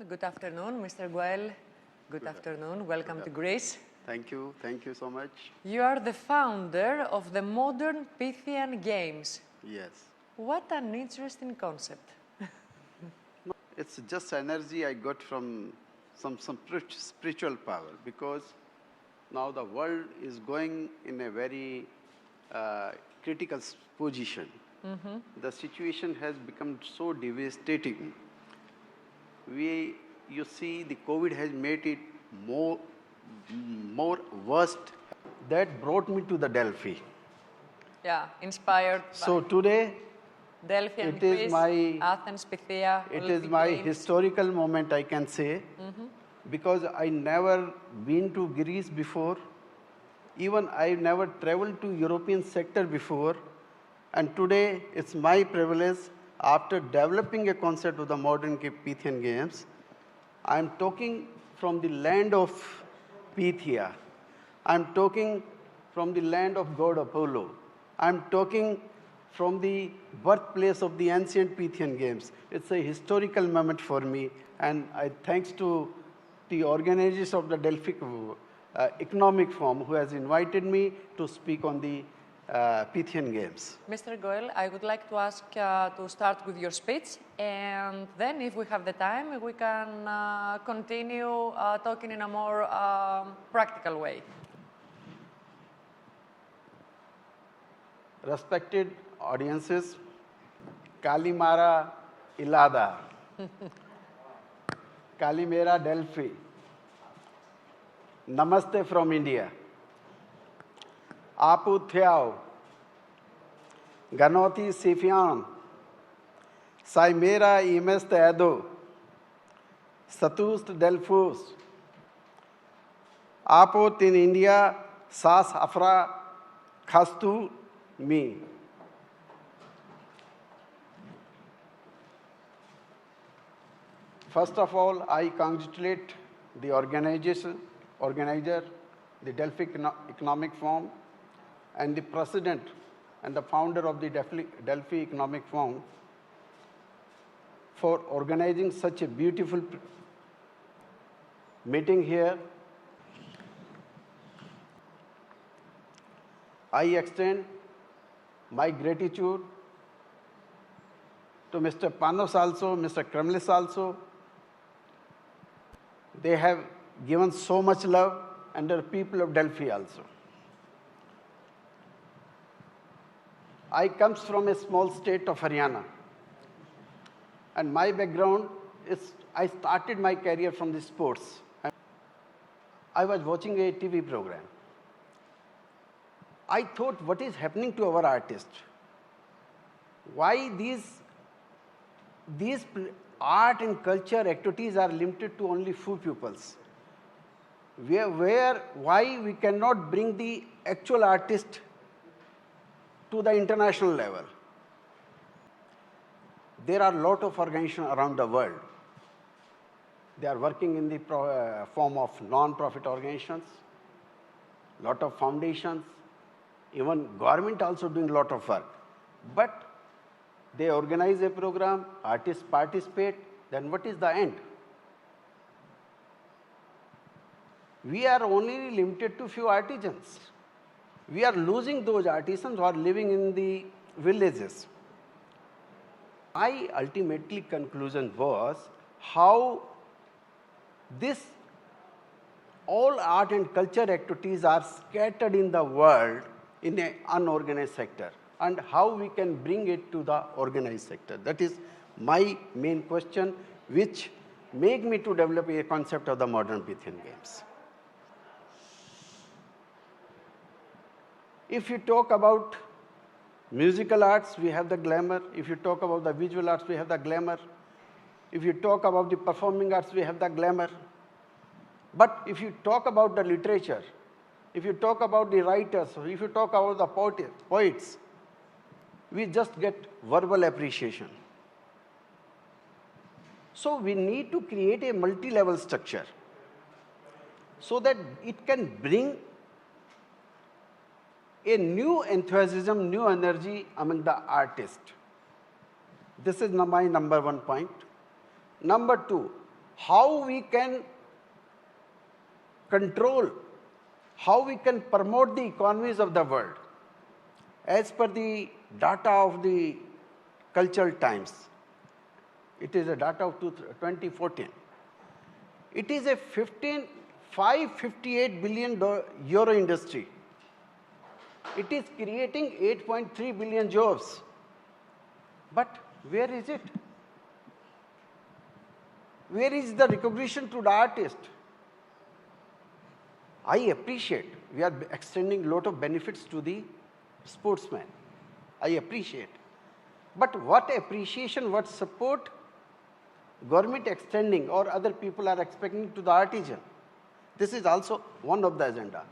Good afternoon, Mr. Goel. Good afternoon. Welcome to Greece. Thank you. Thank you so much. You are the founder of the Modern Pythian Games. Yes. What an interesting concept. It's just energy I got from some spiritual power, because now the world is going in a very critical position. The situation has become so devastating. You see, the COVID has made it more worst. That brought me to the Delphi. Yeah, inspired So by today, Delphi and it is Greece, my- Athens, Pythia, it is Olympic my Games. historical moment, I can say, because I never been to Greece before. Even I never traveled to European sector before. And today, it's my privilege, after developing a concept of the modern Pythian Games, I'm talking from the land of Pythia. I'm talking from the land of god Apollo. I'm talking from the birthplace of the ancient Pythian Games. It's a historical moment for me, and I thanks to the organizers of the Delphi Economic Forum who has invited me to speak on the Pythian Games. Mr. Goel, I would like to ask to start with your speech, and then if we have the time, we can continue talking in a more practical way. Respected audiences, Kalimara Ilada, Kalimera Delphi, Namaste from India, Apu Thiao, Ganoti Sifian, Saimera Imest Edo, Satust Delphus, Apot in India, Sas Afra Khastu me. First of all, I congratulate the organizer, the Delphi Economic Forum, and the president and the founder of the Delphi Economic Forum for organizing such a beautiful meeting here. I extend my gratitude to Mr. Panos also, Mr. Kremlis also. They have given so much love, and the people of Delphi also. I come from a small state of Haryana, and my background is I started my career from the sports. I was watching a TV program. I thought, what is happening to our artists? Why these art and culture activities are limited to only few pupils? Why we cannot bring the actual artist to the international level? There are a lot of organizations around the world. They are working in the form of non-profit organizations, lot of foundations, even government also doing a lot of work. But they organize a program, artists participate, then what is the end? We are only limited to few artisans. We are losing those artisans who are living in the villages. My ultimately conclusion was how all art and culture activities are scattered in the world in an unorganized sector, and how we can bring it to the organized sector. That is my main question, which made me to develop a concept of the modern Pythian Games. If you talk about musical arts, we have the glamour. If you talk about the visual arts, we have the glamour. If you talk about the performing arts, we have the glamour. But if you talk about the literature, if you talk about the writers, or if you talk about the poets, we just get verbal appreciation. So we need to create a multi-level structure so that it can bring a new enthusiasm, new energy among the artists. This is my number one point. Number two, how we can control, how we can promote the economies of the world. As per the data of the Cultural Times, it is a data of 2014. It is a 558 billion euro industry. It is creating 8.3 billion jobs. But where is it? Where is the recognition to the artist? I appreciate we are extending a lot of benefits to the sportsman. I appreciate. But what appreciation, what support government extending or other people are expecting to the artisan? This is also one of the agenda.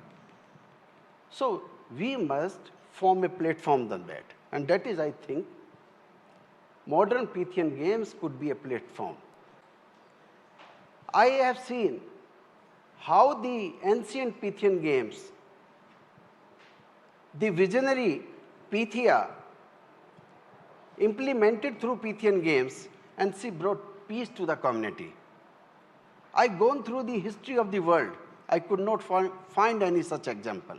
So we must form a platform than that. And that is, I think, Modern Pythian Games could be a platform. I have seen how the ancient Pythian games, the visionary Pythia, implemented through Pythian games, and she brought peace to the community. I've gone through the history of the world. I could not find any such example.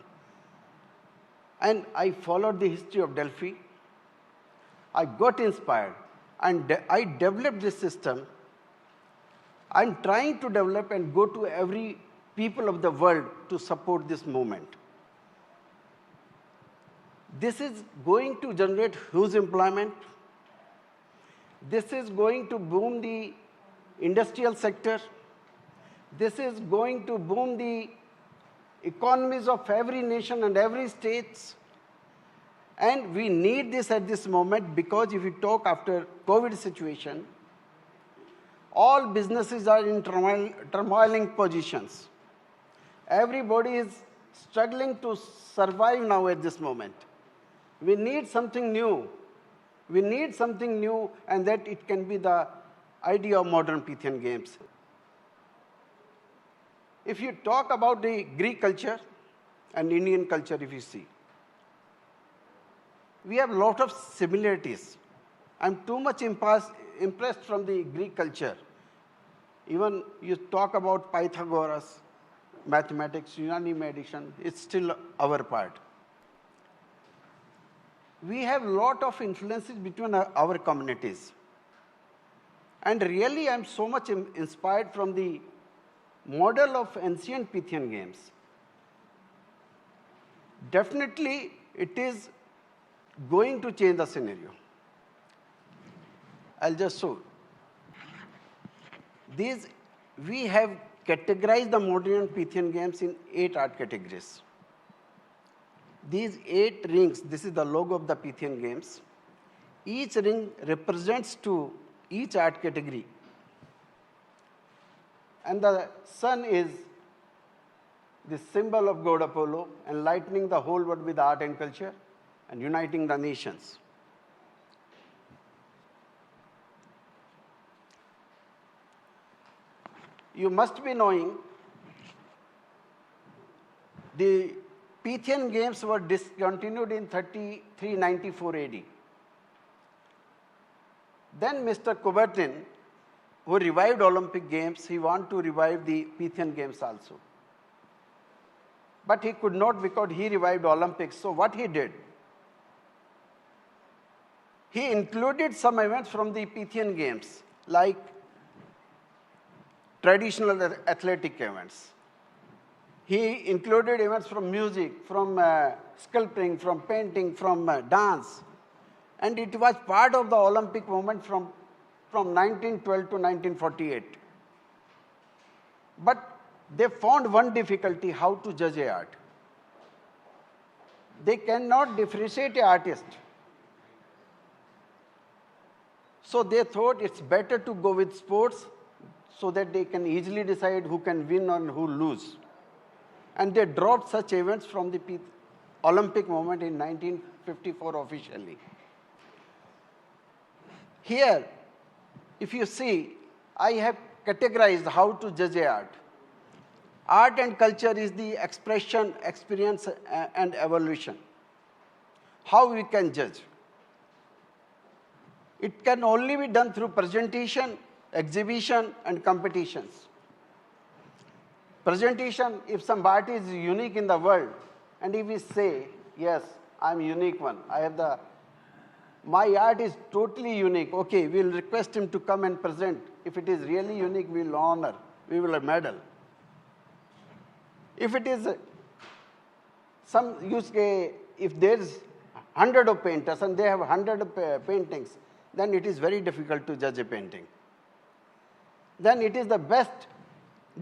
And I followed the history of Delphi. I got inspired, and I developed this system. I'm trying to develop and go to every people of the world to support this movement. This is going to generate huge employment. This is going to boom the industrial sector. This is going to boom the economies of every nation and every state. And we need this at this moment, because if we talk after COVID situation, all businesses are in turmoiling positions. Everybody is struggling to survive now at this moment. We need something new. We need something new, and that it can be the idea of Modern Pythian Games. If you talk about the Greek culture and Indian culture, if you see, we have a lot of similarities. I'm too much impressed from the Greek culture. Even you talk about Pythagoras, mathematics, unanime addition, it's still our part. We have a lot of influences between our communities. And really, I'm so much inspired from the model of ancient Pythian games. Definitely, it is going to change the scenario. I'll just show. We have categorized the modern Pythian games in 8 art categories. These 8 rings, this is the logo of the Pythian games. Each ring represents to each art category. And the sun is the symbol of God Apollo, enlightening the whole world with art and culture and uniting the nations. You must be knowing the Pythian games were discontinued in 394 AD. Then Mr. Coubertin, who revived Olympic Games, he wanted to revive the Pythian Games also. But he could not, because he revived Olympics. So what he did, he included some events from the Pythian Games, like traditional athletic events. He included events from music, from sculpting, from painting, from dance. And it was part of the Olympic movement from 1912 to 1948. But they found one difficulty, how to judge an art. They cannot differentiate an artist. So they thought it's better to go with sports so that they can easily decide who can win and who lose. And they dropped such events from the Olympic movement in 1954 officially. Here, if you see, I have categorized how to judge art. Art and culture is the expression, experience, and evolution. How we can judge? It can only be done through presentation exhibition and competitions. Presentation, if somebody is unique in the world, and if we say, yes, I'm unique one, my art is totally unique, okay, we'll request him to come and present. If it is really unique, we'll honor, we will medal. If it is if there's 100 of painters and they have 100 paintings, then it is very difficult to judge a painting. Then it is the best,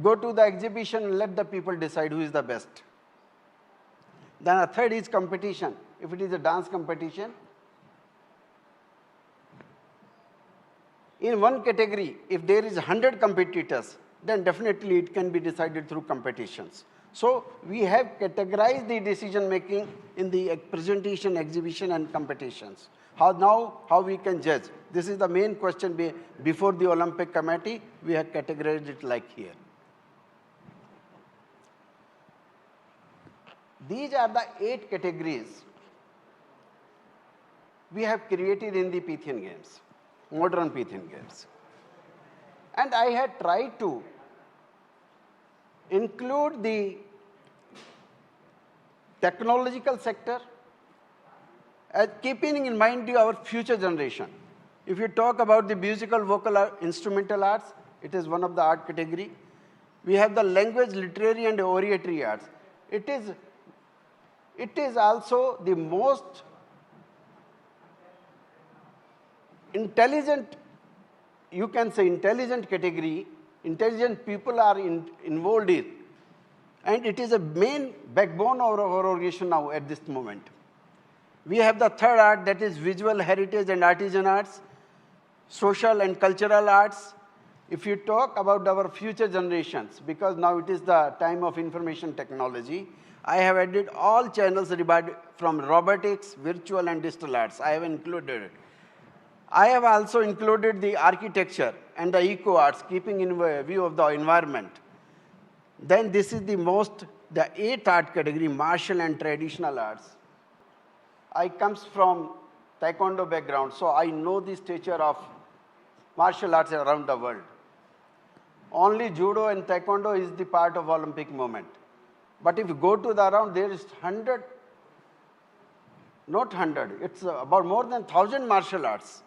go to the exhibition and let the people decide who is the best. Then a third is competition. If it is a dance competition, in one category, if there is 100 competitors, then definitely it can be decided through competitions. So we have categorized the decision making in the presentation, exhibition, and competitions. How we can judge? This is the main question before the Olympic Committee. We have categorized it like here. These are the 8 categories we have created in the Pythian Games, Modern Pythian Games. And I had tried to include the technological sector, keeping in mind our future generation. If you talk about the musical, vocal, instrumental arts, it is one of the art category. We have the language, literary, and oratory arts. It is also the most intelligent, you can say intelligent category. Intelligent people are involved in, and it is a main backbone of our organization now at this moment. We have the third art, that is visual heritage and artisan arts, social and cultural arts. If you talk about our future generations, because now it is the time of information technology, I have added all channels from robotics, virtual, and digital arts. I have included it. I have also included the architecture and the eco arts, keeping in view of the environment. Then this is the 8th art category, martial and traditional arts. I comes from Taekwondo background, so I know the stature of martial arts around the world. Only Judo and Taekwondo is the part of Olympic movement. But if you go to the around, there is 100, not 100, it's about more than 1,000 martial arts.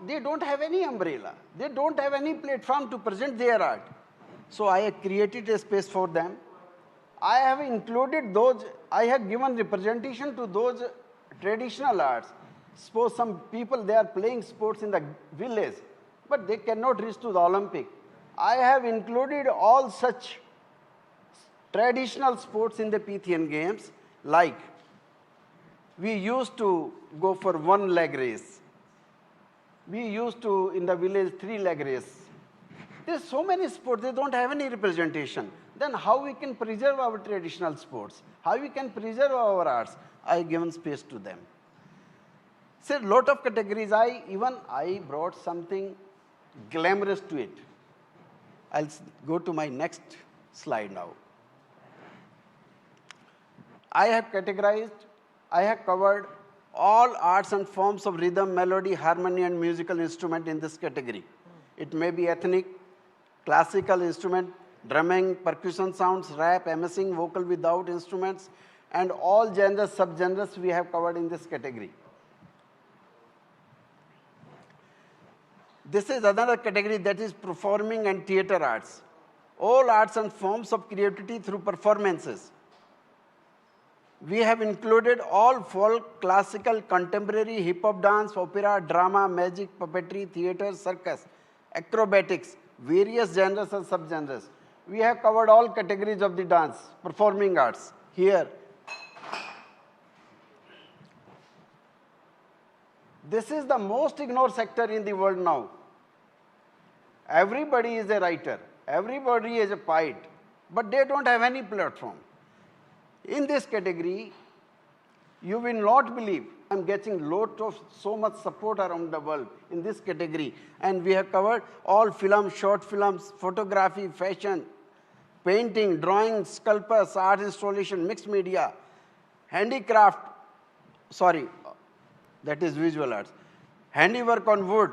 They don't have any umbrella. They don't have any platform to present their art. So I have created a space for them. I have included those, I have given representation to those traditional arts. Suppose some people, they are playing sports in the village, but they cannot reach to the Olympic. I have included all such traditional sports in the Pythian Games, like we used to go for 1-leg race. We used to, in the village, 3-leg race. There's so many sports, they don't have any representation. Then how we can preserve our traditional sports? How we can preserve our arts? I have given space to them. So a lot of categories, I brought something glamorous to it. I'll go to my next slide now. I have categorized, I have covered all arts and forms of rhythm, melody, harmony, and musical instrument in this category. It may be ethnic, classical instrument, drumming, percussion sounds, rap, MSing, vocal without instruments, and all genres, subgenres we have covered in this category. This is another category, that is performing and theater arts. All arts and forms of creativity through performances. We have included all folk, classical, contemporary, hip-hop dance, opera, drama, magic, puppetry, theater, circus, acrobatics, various genres and subgenres. We have covered all categories of the dance, performing arts. Here, this is the most ignored sector in the world now. Everybody is a writer, everybody is a poet, but they don't have any platform. In this category, you will not believe, I'm getting so much support around the world in this category. And we have covered all films, short films, photography, fashion, painting, drawing, sculptures, art installation, mixed media, handicraft, that is visual arts, handiwork on wood,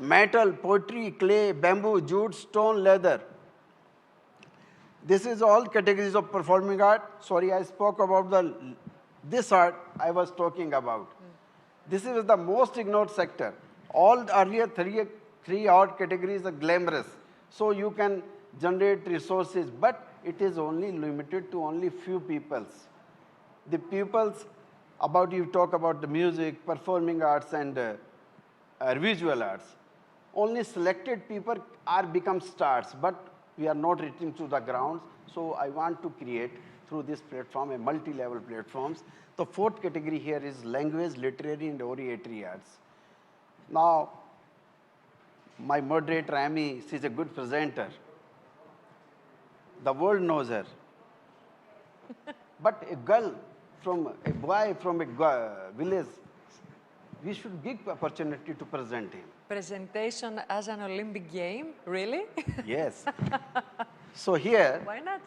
metal, pottery, clay, bamboo, jute, stone, leather. This is all categories of performing art. Sorry, I spoke about this art I was talking about. This is the most ignored sector. All earlier three art categories are glamorous. So you can generate resources, but it is only limited to only few peoples. The pupils, you talk about the music, performing arts, and visual arts. Only selected people are become stars, but we are not reaching to the grounds. So I want to create through this platform a multi-level platforms. The fourth category here is language, literary, and oratory arts. Now, my moderator, Emi, she's a good presenter. The world knows her. But a boy from a village, we should give opportunity to present him. Presentation as an Olympic game? Really? Yes. So here, why not?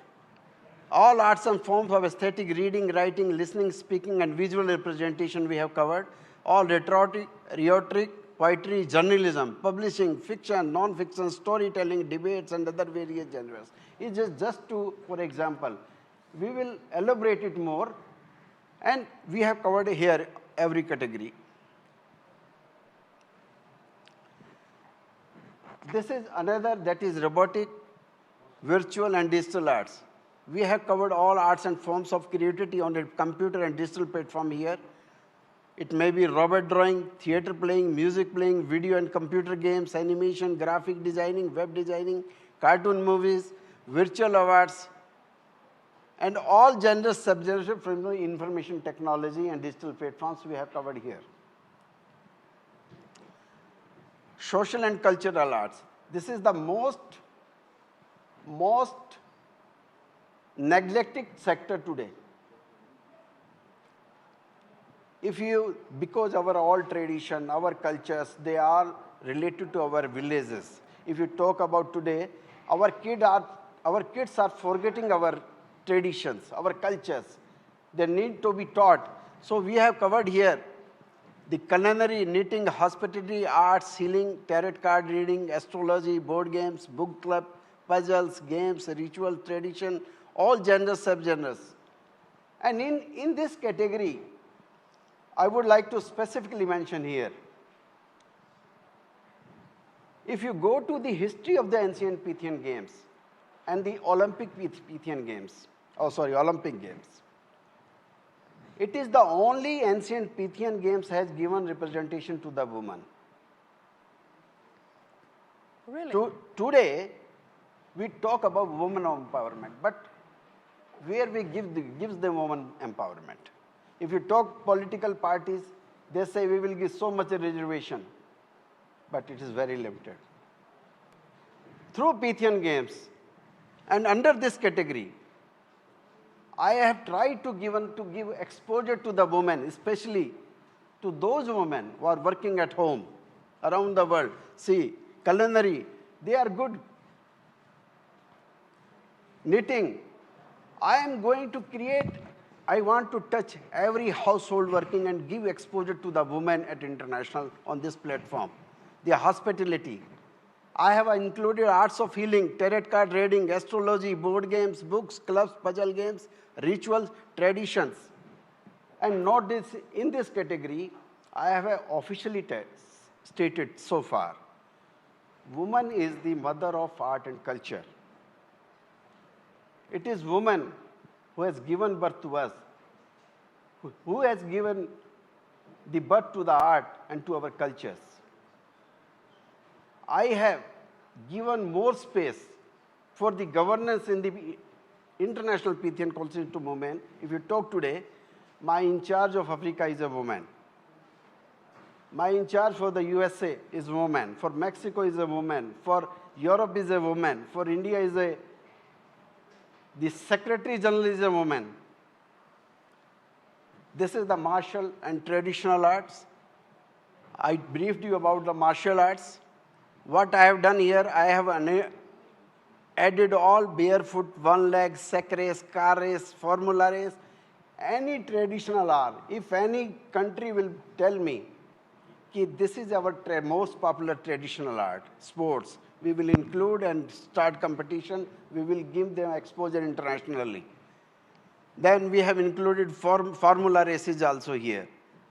All arts and forms of aesthetic, reading, writing, listening, speaking, and visual representation we have covered. All rhetoric, poetry, journalism, publishing, fiction, non-fiction, storytelling, debates, and other various genres. It's just to, for example, we will elaborate it more, and we have covered here every category. This is another, that is robotic, virtual, and digital arts. We have covered all arts and forms of creativity on a computer and digital platform here. It may be robot drawing, theater playing, music playing, video and computer games, animation, graphic designing, web designing, cartoon movies, virtual awards, and all genres subgenres from information technology and digital platforms we have covered here. Social and cultural arts. This is the most neglected sector today. Because our all tradition, our cultures, they are related to our villages. If you talk about today, our kids are forgetting our traditions, our cultures. They need to be taught. So we have covered here the culinary, knitting, hospitality, arts, healing, tarot card reading, astrology, board games, book club, puzzles, games, ritual, tradition, all genres, subgenres. And in this category, I would like to specifically mention here, if you go to the history of the ancient Pythian Games and the Olympic Games, it is the only ancient Pythian Games has given representation to the woman. Really? Today, we talk about women empowerment, but where we gives them woman empowerment. If you talk political parties, they say we will give so much a reservation, but it is very limited. Through Pythian Games, and under this category, I have tried to give exposure to the women, especially to those women who are working at home around the world. See, culinary, they are good. Knitting, I want to touch every household working and give exposure to the women at international on this platform. The hospitality. I have included arts of healing, tarot card reading, astrology, board games, books, clubs, puzzle games, rituals, traditions. And not this, in this category, I have officially stated so far, woman is the mother of art and culture. It is woman who has given birth to us, who has given the birth to the art and to our cultures. I have given more space for the governance in the international Pythian constitutive movement. If you talk today, my in charge of Africa is a woman. My in charge for the USA is a woman. For Mexico is a woman. For Europe is a woman. For India is the Secretary General is a woman. This is the martial and traditional arts. I briefed you about the martial arts. What I have done here, I have added all barefoot, one leg, sack race, car race, formula race, any traditional art. If any country will tell me, this is our most popular traditional art, sports. We will include and start competition. We will give them exposure internationally. Then we have included formula races also here.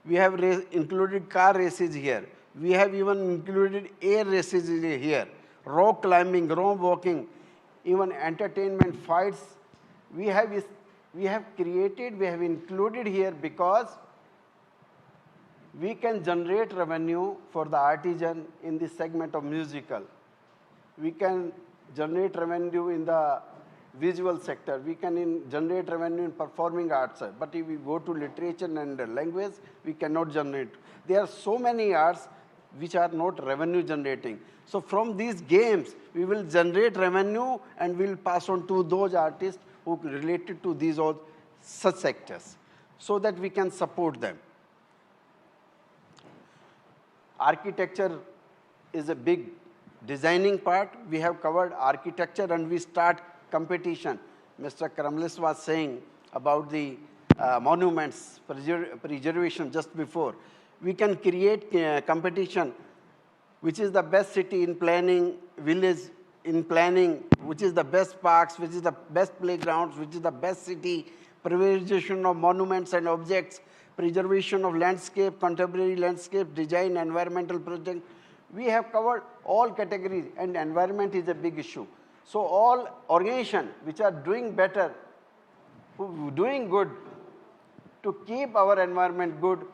We have included car races here. We have even included air races here, rock climbing, rope walking, even entertainment fights. We have created, we have included here because we can generate revenue for the artisan in the segment of musical. We can generate revenue in the visual sector. We can generate revenue in performing arts. But if we go to literature and language, we cannot generate. There are so many arts which are not revenue generating. So from these games, we will generate revenue and we'll pass on to those artists who related to these or such sectors so that we can support them. Architecture is a big designing part. We have covered architecture and we start competition. Mr. Karamlis was saying about the monuments preservation just before. We can create competition, which is the best city in planning, village in planning, which is the best parks, which is the best playgrounds, which is the best city, preservation of monuments and objects, preservation of landscape, contemporary landscape, design, environmental project. We have covered all categories and environment is a big issue. So all organizations which are doing better, who are doing good, to keep our environment good,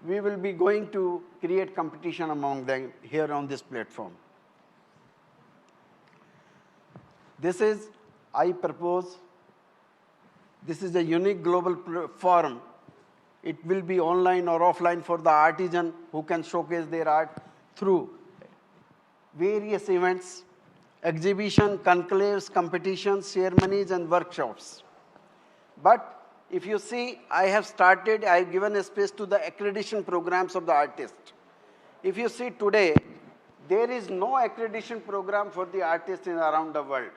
we will be going to create competition among them here on this platform. This is, I propose, this is a unique global forum. It will be online or offline for the artisan who can showcase their art through various events, exhibition, conclaves, competitions, ceremonies, and workshops. But if you see, I have given a space to the accreditation programs of the artist. If you see today, there is no accreditation program for the artists around the world.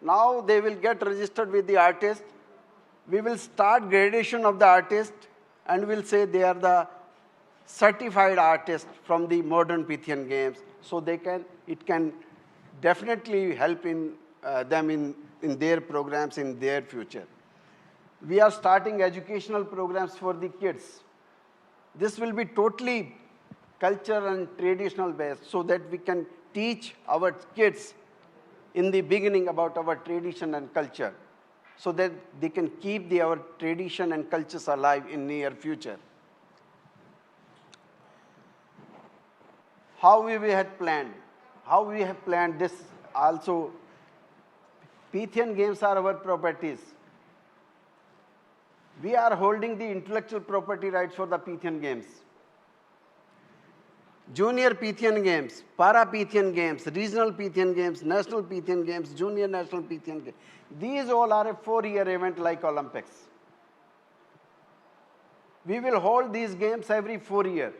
Now they will get registered with the artist. We will start gradation of the artist and we'll say they are the certified artists from the Modern Pythian Games. So it can definitely help in them in their programs in their future. We are starting educational programs for the kids. This will be totally culture and traditional based so that we can teach our kids in the beginning about our tradition and culture so that they can keep our tradition and cultures alive in near future. How we have planned this also. Pythian Games are our properties. We are holding the intellectual property rights for the Pythian Games. Junior Pythian Games, Para Pythian Games, Regional Pythian Games, National Pythian Games, Junior National Pythian Games. These all are a 4-year event like Olympics. We will hold these games every 4 years.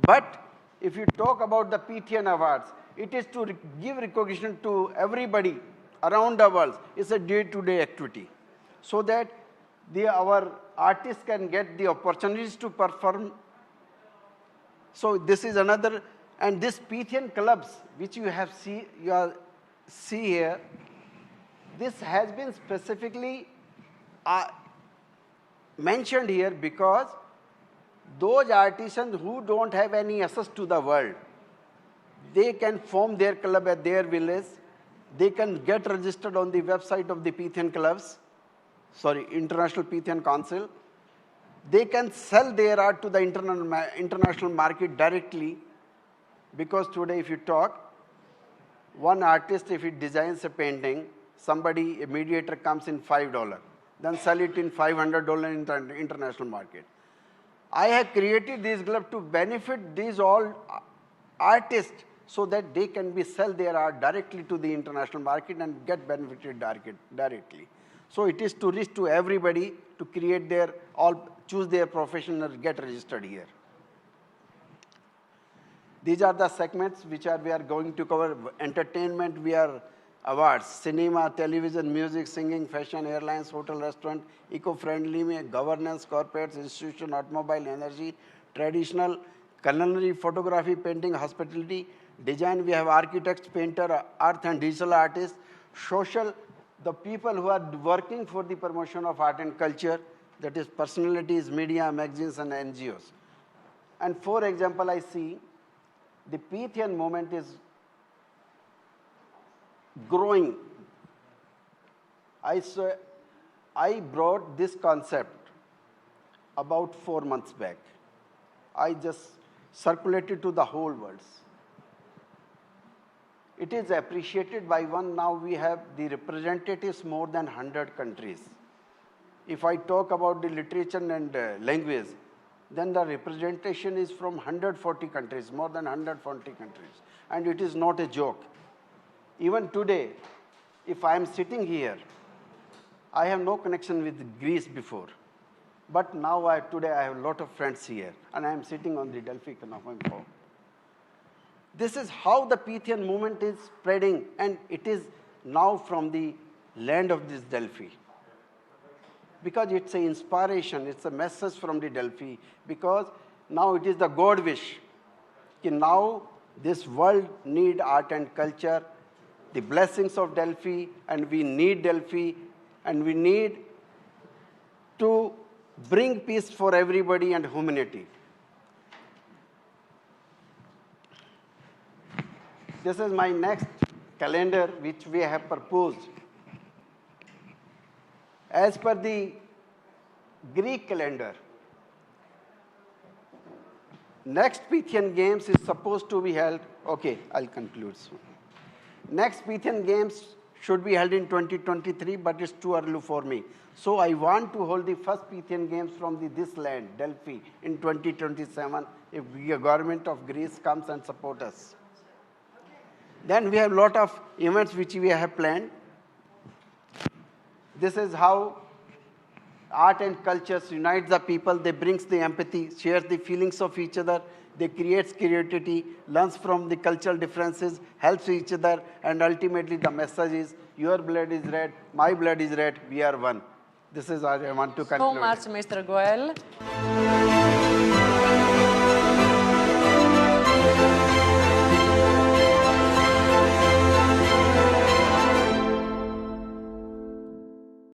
But if you talk about the Pythian Awards, it is to give recognition to everybody around the world. It's a day-to-day activity so that our artists can get the opportunities to perform. So this is another, and this Pythian clubs, which you see here, this has been specifically mentioned here because those artisans who don't have any access to the world, they can form their club at their village. They can get registered on the website of the Pythian clubs, International Pythian Council. They can sell their art to the international market directly because today if you talk, one artist, if he designs a painting, somebody, a mediator comes in $5, then sell it in $500 in the international market. I have created these clubs to benefit these all artists so that they can sell their art directly to the international market and get benefited directly. So it is to reach to everybody to create choose their profession and get registered here. These are the segments which we are going to cover. Entertainment, we are awards: cinema, television, music, singing, fashion, airlines, hotel, restaurant, eco-friendly, governance, corporates, institution, automobile, energy, traditional, culinary, photography, painting, hospitality, design. We have architects, painter, art and digital artists, social, the people who are working for the promotion of art and culture, that is personalities, media, magazines and NGOs. And for example, I see the Pythian movement is growing. I brought this concept about 4 months back. I just circulated to the whole world. It is appreciated by one. Now we have the representatives more than 100 countries. If I talk about the literature and language, then the representation is from 140 countries, more than 140 countries. And it is not a joke. Even today, if I am sitting here, I have no connection with Greece before. But now today I have a lot of friends here, and I am sitting on the Delphi Economic Forum. This is how the Pythian movement is spreading, and it is now from the land of this Delphi. Because it's an inspiration, it's a message from the Delphi, because now it is the God wish. Now this world need art and culture, the blessings of Delphi, and we need Delphi, and we need to bring peace for everybody and humanity. This is my next calendar which we have proposed. As per the Greek calendar, next Pythian Games is supposed to be held, okay, I'll conclude soon. Next Pythian Games should be held in 2023, but it's too early for me. So I want to hold the first Pythian Games from this land, Delphi, in 2027, if the government of Greece comes and supports us. Then we have a lot of events which we have planned. This is how art and culture unites the people. They brings the empathy, shares the feelings of each other. They creates creativity, learns from the cultural differences, helps each other, and ultimately the message is, your blood is red, my blood is red, we are one. This is what I want to conclude. So much, Mr. Goel.